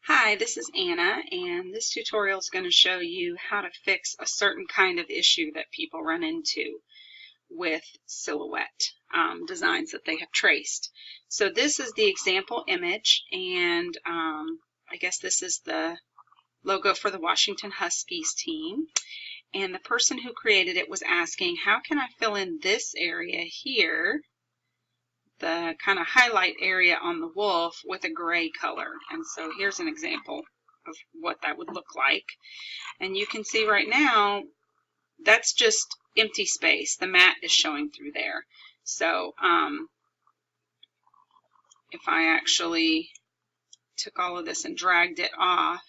Hi, this is Anna, and this tutorial is going to show you how to fix a certain kind of issue that people run into with silhouette designs that they have traced. So this is the example image, and I guess this is the logo for the Washington Huskies team. And the person who created it was asking, how can I fill in this area here, the kind of highlight area on the wolf, with a gray color? And so here's an example of what that would look like. And you can see right now that's just empty space. The mat is showing through there. So if I actually took all of this and dragged it off,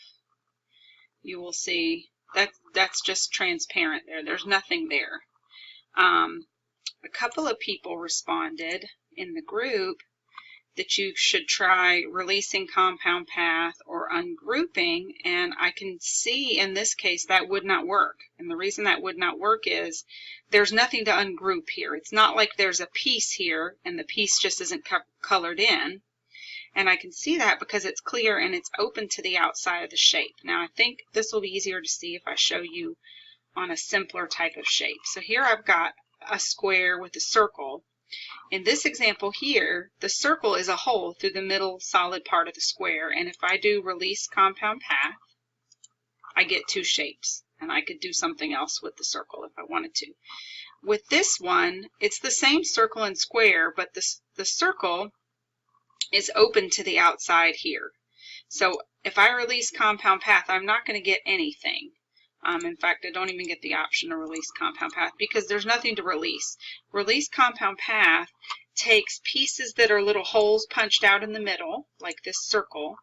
you will see that that's just transparent there. There's nothing there. A couple of people responded in the group that you should try releasing compound path or ungrouping, and I can see in this case that would not work. And the reason that would not work is there's nothing to ungroup here. It's not like there's a piece here and the piece just isn't colored in. And I can see that because it's clear and it's open to the outside of the shape. Now I think this will be easier to see if I show you on a simpler type of shape. So here I've got a square with a circle. In this example here, the circle is a hole through the middle solid part of the square, and if I do release compound path, I get two shapes, and I could do something else with the circle if I wanted to. With this one, it's the same circle and square, but the circle is open to the outside here. So if I release compound path, I'm not going to get anything. In fact, I don't even get the option to release compound path because there's nothing to release. Release compound path takes pieces that are little holes punched out in the middle, like this circle,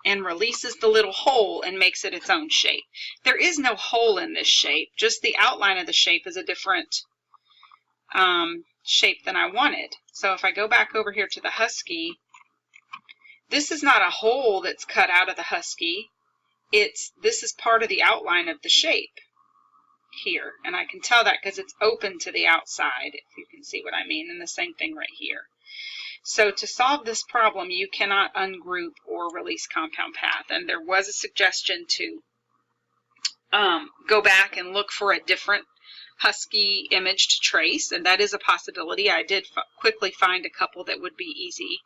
and releases the little hole and makes it its own shape. There is no hole in this shape, just the outline of the shape is a different shape than I wanted. So if I go back over here to the husky, this is not a hole that's cut out of the husky. This is part of the outline of the shape here, and I can tell that because it's open to the outside, if you can see what I mean, and the same thing right here. So to solve this problem, you cannot ungroup or release compound path, and there was a suggestion to go back and look for a different husky image to trace, and that is a possibility. I did quickly find a couple that would be easy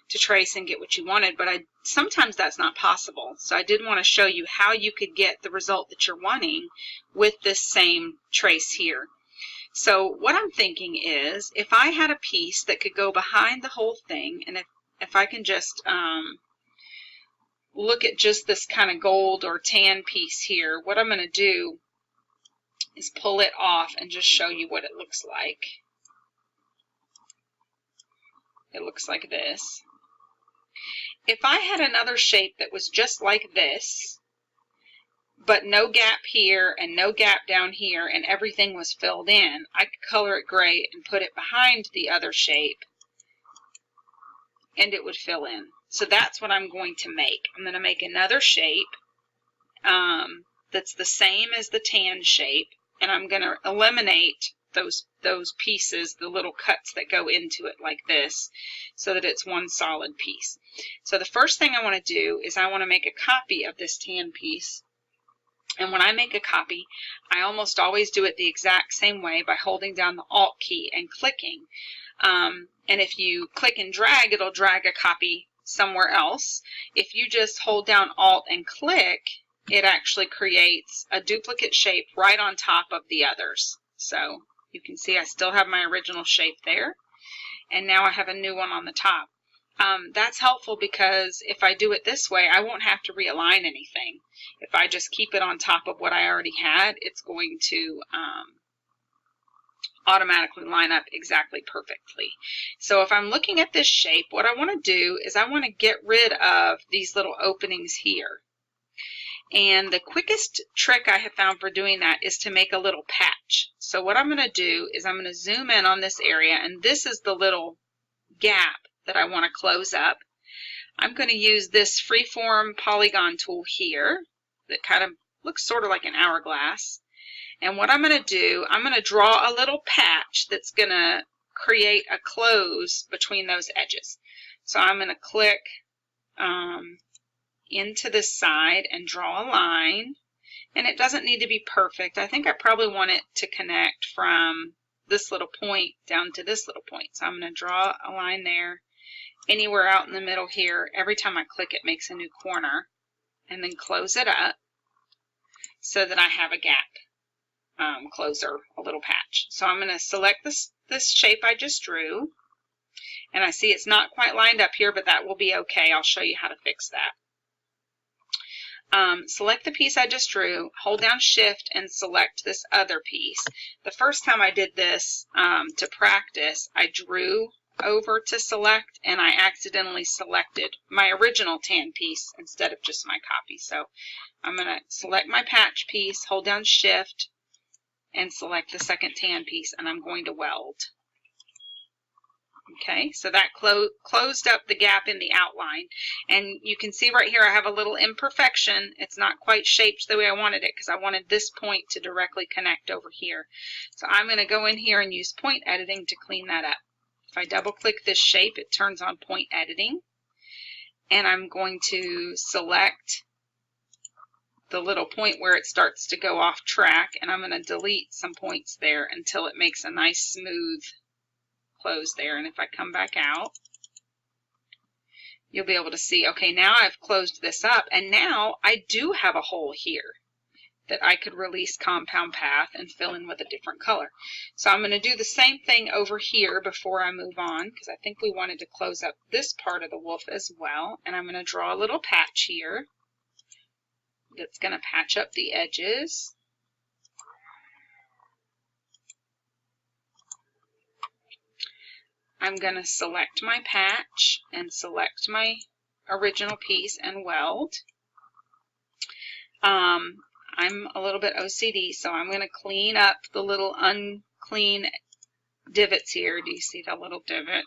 to trace and get what you wanted, but sometimes that's not possible. So I did want to show you how you could get the result that you're wanting with this same trace here. So what I'm thinking is, if I had a piece that could go behind the whole thing, and if I can just look at just this kind of gold or tan piece here, what I'm going to do is pull it off and just show you what it looks like. It looks like this. If I had another shape that was just like this, but no gap here and no gap down here, and everything was filled in, I could color it gray and put it behind the other shape, and it would fill in. So that's what I'm going to make. I'm going to make another shape that's the same as the tan shape, and I'm going to eliminate those pieces, the little cuts that go into it like this, so that it's one solid piece. So the first thing I want to do is I want to make a copy of this tan piece. And when I make a copy, I almost always do it the exact same way by holding down the Alt key and clicking. And if you click and drag, it'll drag a copy somewhere else. If you just hold down Alt and click, it actually creates a duplicate shape right on top of the others. So you can see I still have my original shape there, and now I have a new one on the top. That's helpful because if I do it this way, I won't have to realign anything. If I just keep it on top of what I already had, it's going to automatically line up exactly perfectly. So if I'm looking at this shape, what I want to do is I want to get rid of these little openings here. And the quickest trick I have found for doing that is to make a little patch. So what I'm going to do is I'm going to zoom in on this area, and this is the little gap that I want to close up. I'm going to use this freeform polygon tool here that kind of looks sort of like an hourglass. And what I'm going to do, I'm going to draw a little patch that's going to create a close between those edges. So I'm going to click into this side and draw a line. And it doesn't need to be perfect. I think I probably want it to connect from this little point down to this little point. So I'm going to draw a line there. Anywhere out in the middle here, every time I click it makes a new corner. And then close it up so that I have a gap closer, a little patch. So I'm going to select this shape I just drew. And I see it's not quite lined up here, but that will be okay. I'll show you how to fix that. Select the piece I just drew, hold down Shift, and select this other piece. The first time I did this to practice, I drew over to select, and I accidentally selected my original tan piece instead of just my copy. So I'm going to select my patch piece, hold down Shift, and select the second tan piece, and I'm going to weld. Okay, so that closed up the gap in the outline. And you can see right here I have a little imperfection. It's not quite shaped the way I wanted it because I wanted this point to directly connect over here. So I'm going to go in here and use point editing to clean that up. If I double click this shape, it turns on point editing. And I'm going to select the little point where it starts to go off track, and I'm going to delete some points there until it makes a nice smooth close there. And if I come back out, you'll be able to see, okay, now I've closed this up, and now I do have a hole here that I could release compound path and fill in with a different color. So I'm going to do the same thing over here before I move on, because I think we wanted to close up this part of the wolf as well. And I'm going to draw a little patch here that's going to patch up the edges. I'm going to select my patch and select my original piece and weld. I'm a little bit OCD, so I'm going to clean up the little unclean divots here. Do you see the little divot?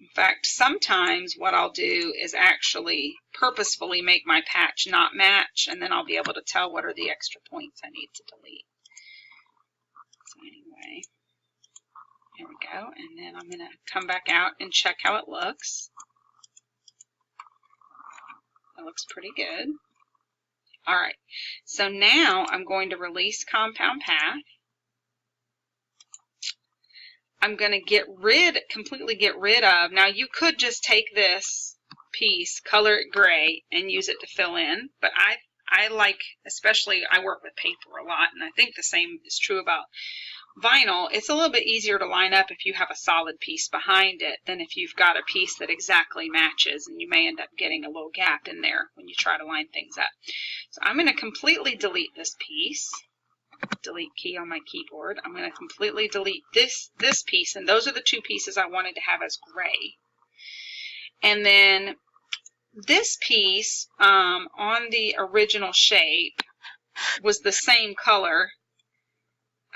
In fact, sometimes what I'll do is actually purposefully make my patch not match, and then I'll be able to tell what are the extra points I need to delete. So anyway, there we go. And then I'm going to come back out and check how it looks. It looks pretty good. All right, so now I'm going to release compound path. I'm going to completely get rid of, now you could just take this piece, color it gray, and use it to fill in, but I like, especially I work with paper a lot, and I think the same is true about vinyl. It's a little bit easier to line up if you have a solid piece behind it than if you've got a piece that exactly matches, and you may end up getting a little gap in there when you try to line things up. So I'm going to completely delete this piece. Delete key on my keyboard. I'm going to completely delete this piece, and those are the two pieces I wanted to have as gray. And then this piece on the original shape was the same color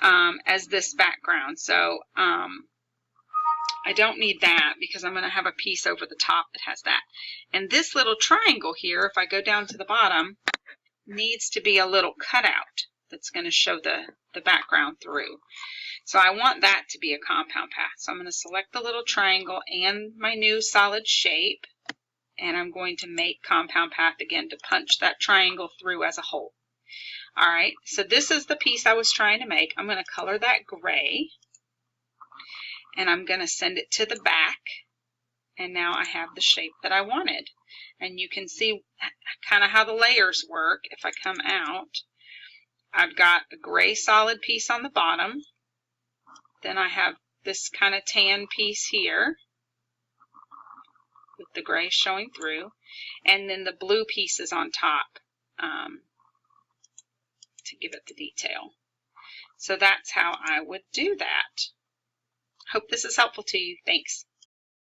as this background, so I don't need that because I'm going to have a piece over the top that has that. And this little triangle here, if I go down to the bottom, needs to be a little cutout that's going to show the background through. So I want that to be a compound path. So I'm going to select the little triangle and my new solid shape, and I'm going to make compound path again to punch that triangle through as a hole. All right, so this is the piece I was trying to make. I'm going to color that gray, and I'm going to send it to the back, and now I have the shape that I wanted. And you can see kind of how the layers work. If I come out, I've got a gray solid piece on the bottom. Then I have this kind of tan piece here with the gray showing through. And then the blue pieces on top to give it the detail. So that's how I would do that. Hope this is helpful to you. Thanks.